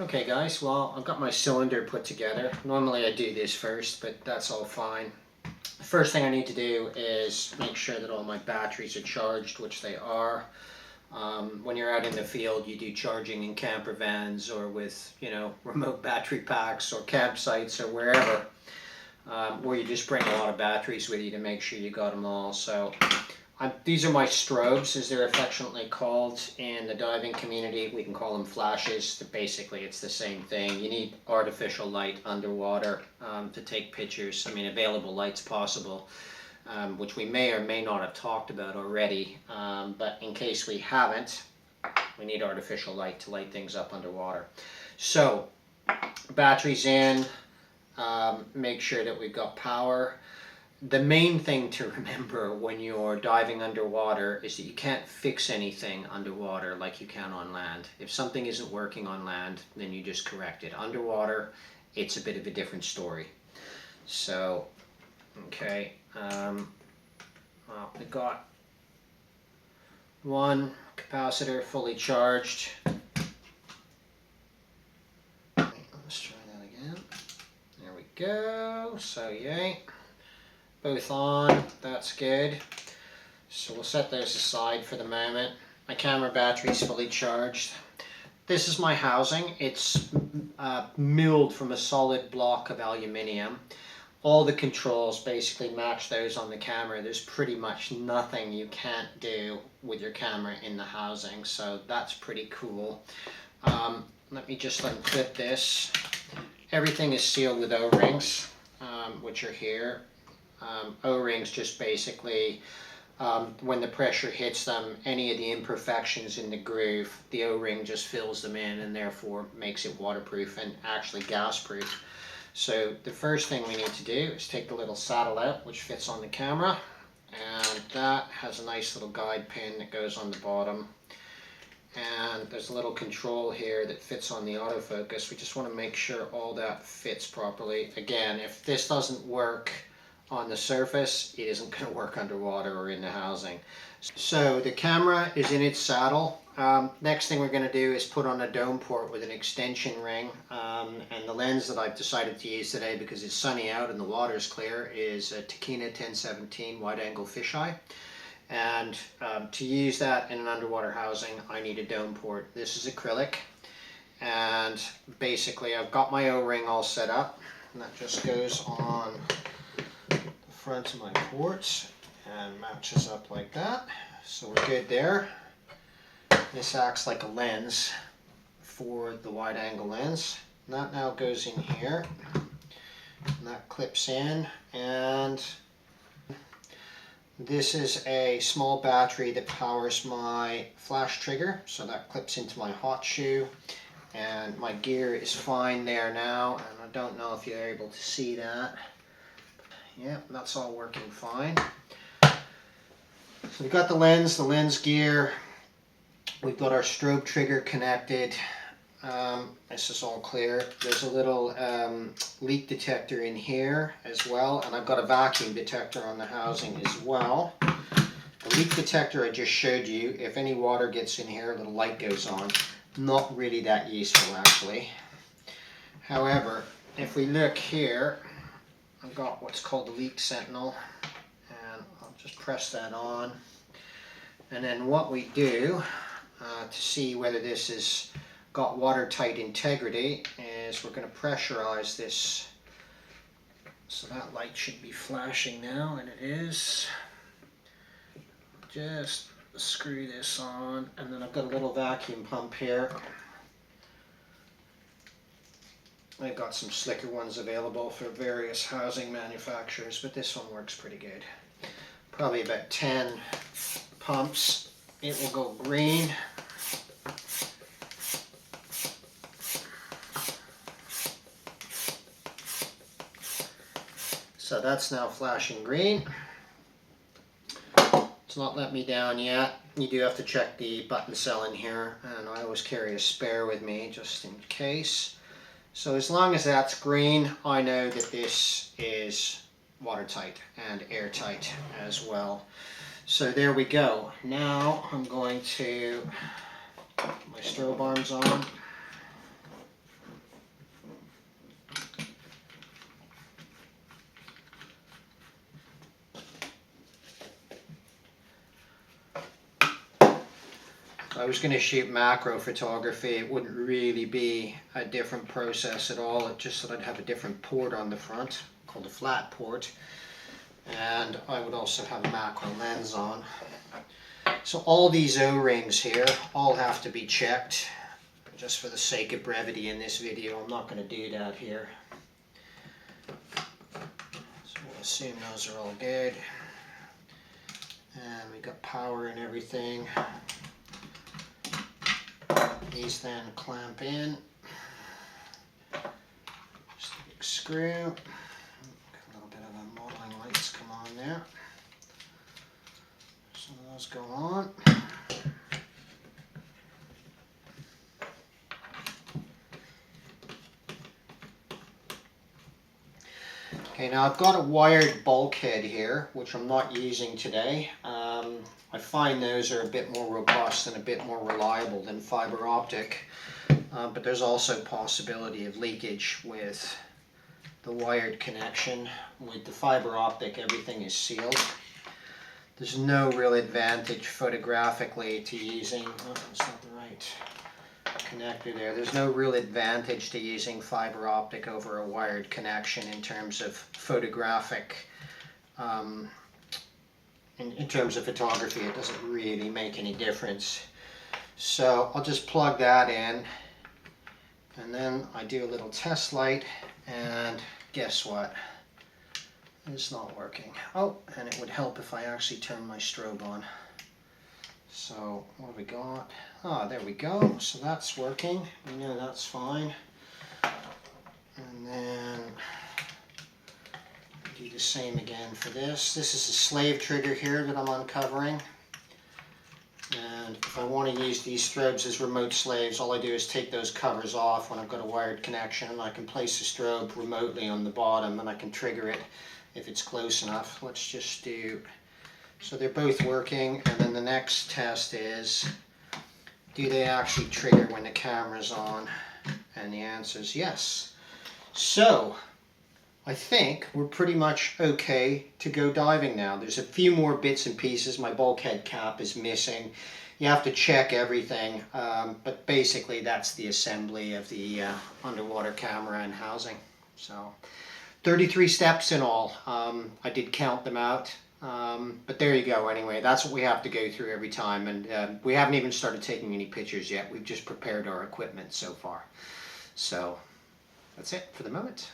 Okay guys, well I've got my cylinder put together. Normally I do this first, but that's all fine. The first thing I need to do is make sure that all my batteries are charged, which they are. When you're out in the field, you do charging in camper vans or with, remote battery packs or campsites or wherever, where you just bring a lot of batteries with you to make sure you got them all. So these are my strobes, as they're affectionately called in the diving community. We can call them flashes. Basically, it's the same thing. You need artificial light underwater to take pictures. I mean, available light's possible, which we may or may not have talked about already. But in case we haven't, we need artificial light to light things up underwater. So, batteries in, make sure that we've got power. The main thing to remember when you're diving underwater is that you can't fix anything underwater like you can on land. If something isn't working on land, then you just correct it. Underwater, it's a bit of a different story. So, okay, well, we got one capacitor fully charged. Let's try that again. There we go. So, yay. Both on, that's good. So we'll set those aside for the moment. My camera battery is fully charged. This is my housing. It's milled from a solid block of aluminium. All the controls basically match those on the camera. There's pretty much nothing you can't do with your camera in the housing, so that's pretty cool. Let me just unclip this. Everything is sealed with O-rings, which are here. O-rings just basically, when the pressure hits them, any of the imperfections in the groove, the O-ring just fills them in and therefore makes it waterproof and actually gas-proof. So the first thing we need to do is take the little saddle out, which fits on the camera, and that has a nice little guide pin that goes on the bottom. And there's a little control here that fits on the autofocus. We just want to make sure all that fits properly. Again, if this doesn't work on the surface, it isn't going to work underwater or in the housing. So the camera is in its saddle. Next thing we're going to do is put on a dome port with an extension ring. And the lens that I've decided to use today, because it's sunny out and the water is clear, is a Takina 1017 wide angle fisheye. And to use that in an underwater housing, I need a dome port. This is acrylic. And basically I've got my O-ring all set up. And that just goes on front of my ports and matches up like that. So we're good there. This acts like a lens for the wide angle lens. And that now goes in here. And that clips in. And this is a small battery that powers my flash trigger. So that clips into my hot shoe. And my gear is fine there now. And I don't know if you're able to see that. Yeah, that's all working fine. So we've got the lens gear. We've got our strobe trigger connected. This is all clear. There's a little leak detector in here as well, and I've got a vacuum detector on the housing as well. The leak detector I just showed you, if any water gets in here, a little light goes on. Not really that useful actually. However, if we look here, I've got what's called the leak Sentinel, and I'll just press that on. And then what we do to see whether this has got watertight integrity is we're going to pressurize this. So that light should be flashing now, and it is. Just screw this on, and then I've got a little vacuum pump here. I've got some slicker ones available for various housing manufacturers, but this one works pretty good. Probably about 10 pumps. It will go green. So that's now flashing green. It's not let me down yet. You do have to check the button cell in here, and I always carry a spare with me just in case. So as long as that's green, I know that this is watertight and airtight as well. So there we go. Now I'm going to put my strobe arms on. I was going to shoot macro photography, it wouldn't really be a different process at all. It just that I'd have a different port on the front called a flat port, and I would also have a macro lens on. So all these O-rings here all have to be checked. Just for the sake of brevity in this video, I'm not going to do that here. So we'll assume those are all good. And we got power and everything. These then clamp in. Just a big screw. A little bit of a modeling lights come on there. Some of those go on. Okay, now I've got a wired bulkhead here, which I'm not using today. I find those are a bit more robust and a bit more reliable than fiber optic, but there's also possibility of leakage with the wired connection. With the fiber optic, everything is sealed. There's no real advantage photographically to using, oh, that's not the right connector there. There's no real advantage to using fiber optic over a wired connection in terms of photographic, in terms of photography. It doesn't really make any difference. So I'll just plug that in, and then I do a little test light, and guess what? It's not working. Oh, and it would help if I actually turn my strobe on. So what have we got? Ah, there we go. So that's working. We know that's fine. And then do the same again for this. This is a slave trigger here that I'm uncovering. And if I want to use these strobes as remote slaves, all I do is take those covers off when I've got a wired connection, and I can place the strobe remotely on the bottom, and I can trigger it if it's close enough. Let's just do, so they're both working, and then the next test is, do they actually trigger when the camera's on? And the answer is yes. So I think we're pretty much okay to go diving now. There's a few more bits and pieces. My bulkhead cap is missing. You have to check everything, but basically that's the assembly of the underwater camera and housing. So 33 steps in all. I did count them out, but there you go. Anyway, that's what we have to go through every time, and we haven't even started taking any pictures yet. We've just prepared our equipment so far. So that's it for the moment.